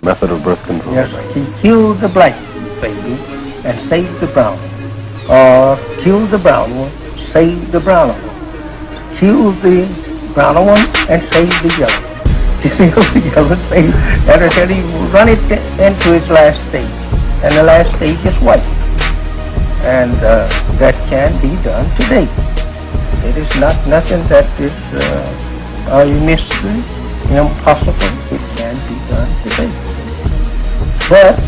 method of birth control? Yes, he killed the black baby and saved the brown one. Or killed the brown one, saved the brown one. Killed the brown one and saved the yellow one. He killed the yellow stage until he run it into its last stage. And the last stage is white. And that can be done today. It is not nothing that is a mystery, impossible. It can be done today. But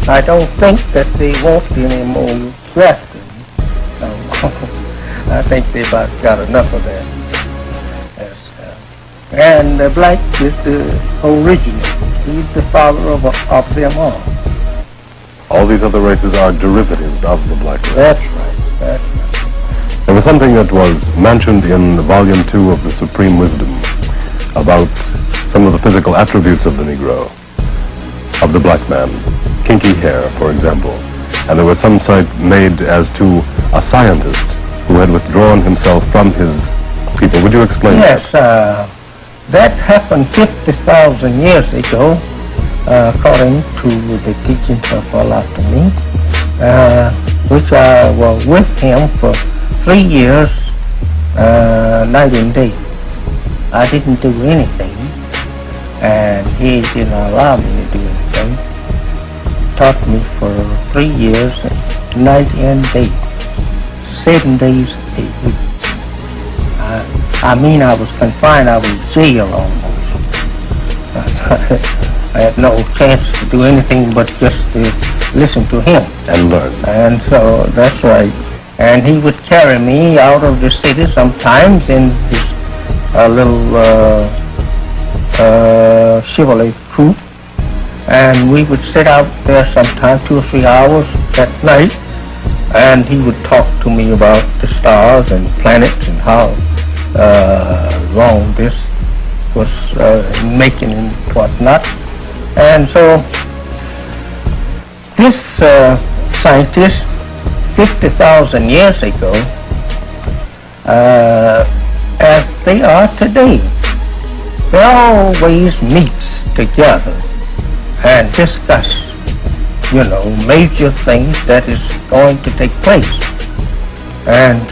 I don't think that they want any more grafting. I think they've about got enough of that. Yes, and black is the original. He's the father of them all. All these other races are derivatives of the black race. That's right. That's right. There was something that was mentioned in Volume 2 of the Supreme Wisdom about some of the physical attributes of the Negro, of the black man. Kinky hair, for example. And there was some cite made as to a scientist who had withdrawn himself from his people. Would you explain that? Yes, that happened 50,000 years ago, according to the teachings of Allah to me, which I was with him for 3 years, night and day. I didn't do anything, and he didn't allow me to do anything. Taught me for 3 years, night and day, 7 days a week. I mean, I was confined. I was jailed almost. I had no chance to do anything but just to listen to him and learn. And so that's right. And he would carry me out of the city sometimes in his little Chevrolet coupe. And we would sit out there sometimes 2 or 3 hours at night, and he would talk to me about the stars and planets and how wrong this was making and whatnot. And so this scientist, 50,000 years ago, as they are today, they always meet together and discuss, major things that is going to take place. And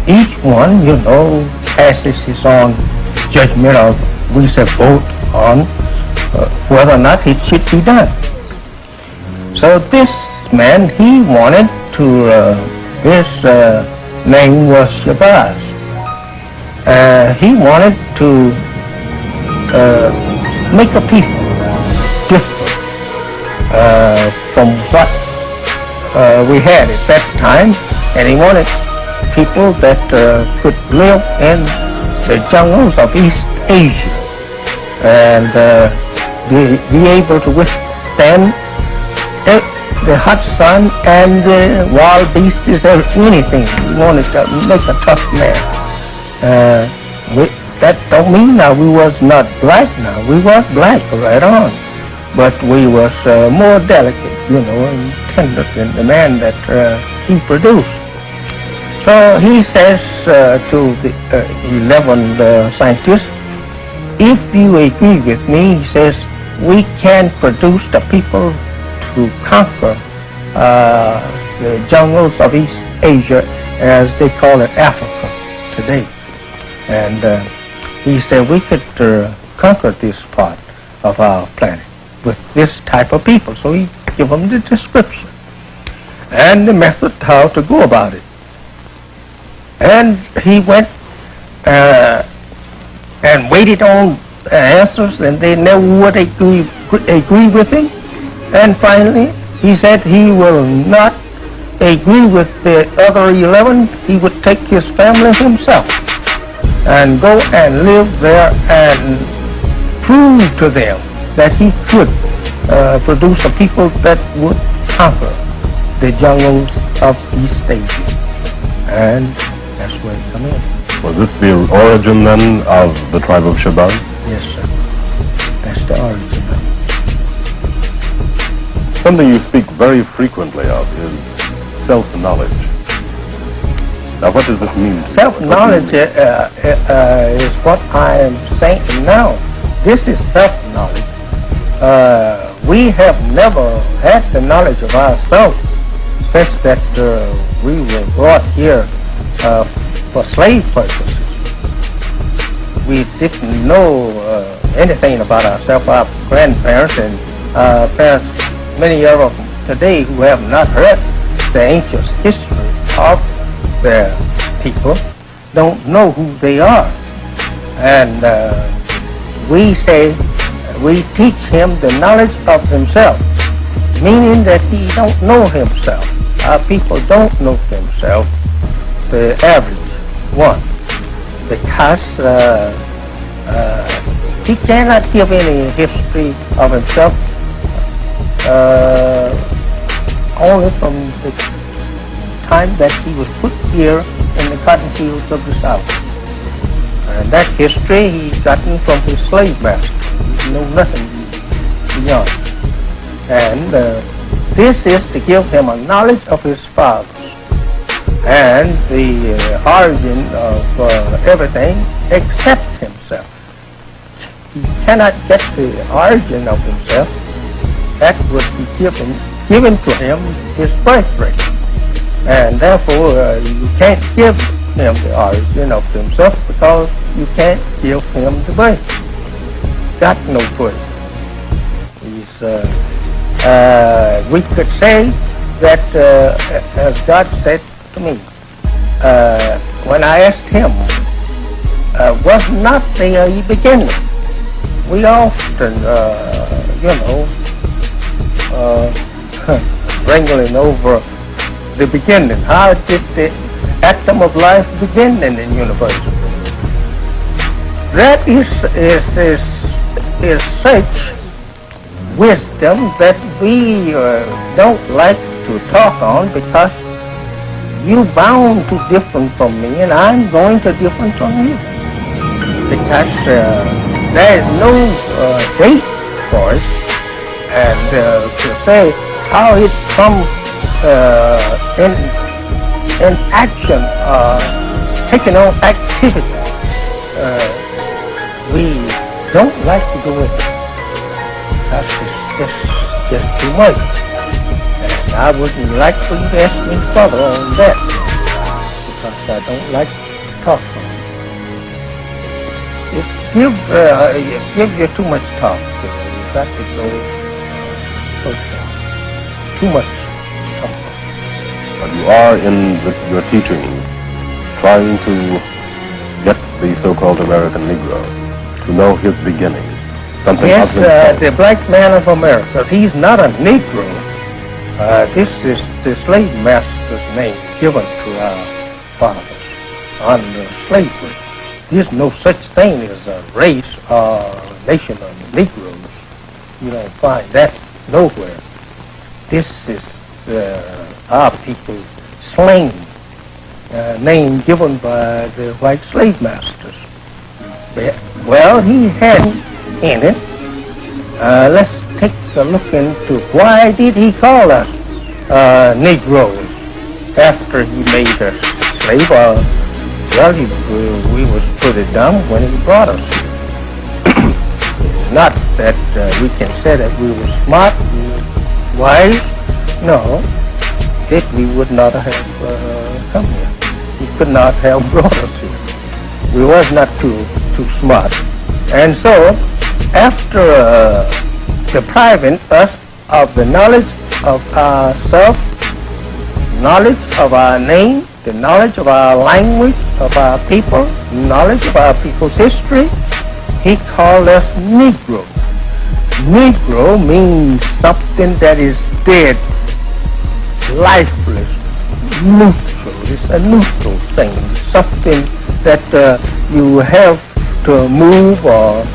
each one, passes his own judgment, or we say vote on whether or not it should be done. So this man, he wanted to, his name was Shabazz. He wanted to make a people different from what we had at that time, and he wanted people that could live in the jungles of East Asia and be able to withstand the hot sun and the wild beasts, anything. He wanted to make a tough man. That don't mean now we was not black now. We was black right on. But we was more delicate, and tender than the man that he produced. So he says to the 11 scientists, if you agree with me, he says, we can produce the people to conquer the jungles of East Asia, as they call it Africa today. And he said we could conquer this part of our planet with this type of people. So he gave them the description and the method how to go about it. And he went and waited on answers, and they never would agree with him. And finally, he said he will not agree with the other 11. He would take his family himself and go and live there and prove to them that he could produce a people that would conquer the jungles of East Asia. And that's where it come in. Was this the origin then of the tribe of Shabazz? Yes, sir. That's the origin of it. Something you speak very frequently of is self-knowledge. Now, what does this mean? Self-knowledge is what I am saying now. This is self-knowledge. we have never had the knowledge of ourselves since that we were brought here for slave purposes. We didn't know anything about ourselves. Our grandparents and parents, many of them today who have not heard the ancient history of their people, don't know who they are. And we say we teach him the knowledge of himself, meaning that he don't know himself. Our people don't know themselves, the average one, because he cannot give any history of himself only from the time that he was put here in the cotton fields of the South. And that history he's gotten from his slave master. He knows nothing beyond. And this is to give him a knowledge of his fathers and the origin of everything except himself. He cannot get the origin of himself. That would be given to him his birthright. And therefore you can't give him the origin of himself because you can't give him the birth. Got no birth. He's, we could say that as God said to me, when I asked him, was not there a beginning? We often, wrangling over the beginning. How did the atom of life begin in the universe? That is such wisdom that we don't like to talk on, because you bound to different from me and I'm going to different from you. Because there is no date for it, and to say how it comes in action, taking on activity, we don't like to do it. That's just too much. And I wouldn't like for you to ask me further on that, because I don't like to talk on it. It gives you too much talk. You've got to go so far. Too much talk. But you are in your teachings trying to get the so-called American Negro to know his beginning. Something yes, of himself. The black man of America. He's not a Negro. This is the slave master's name given to our fathers under slavery. There's no such thing as a race or nation of Negroes. You don't find that nowhere. This is our people's slang name given by the white slave masters. Well, he had in it. Let's take a look into why did he call us Negroes after he made us slave. Well, we was pretty dumb when he brought us. Not that we can say that we were smart and wise. No, that we would not have come here. He could not have brought us here. We was not too smart. And so, after depriving us of the knowledge of ourselves, knowledge of our name, the knowledge of our language, of our people, knowledge of our people's history, he called us Negro. Negro means something that is dead, lifeless, neutral. It's a neutral thing, something that you have to move, or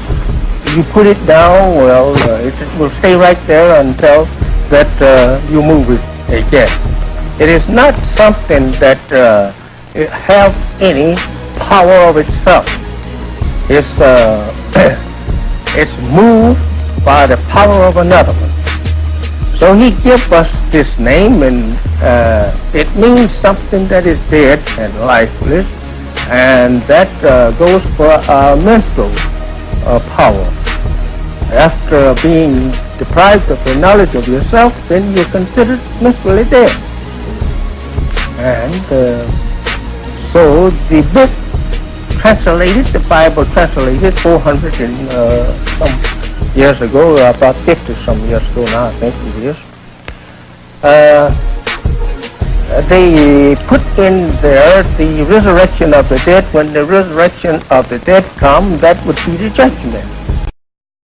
you put it down, well, it will stay right there until that you move it again. It is not something that have any power of itself. It's moved by the power of another one. So he gives us this name, and it means something that is dead and lifeless, and that goes for our mental power. after being deprived of the knowledge of yourself, then you're considered literally dead. And so the book translated, the Bible translated 400 and some years ago, about 50 some years ago now, I think it is. They put in there the resurrection of the dead. When the resurrection of the dead come, that would be the judgment.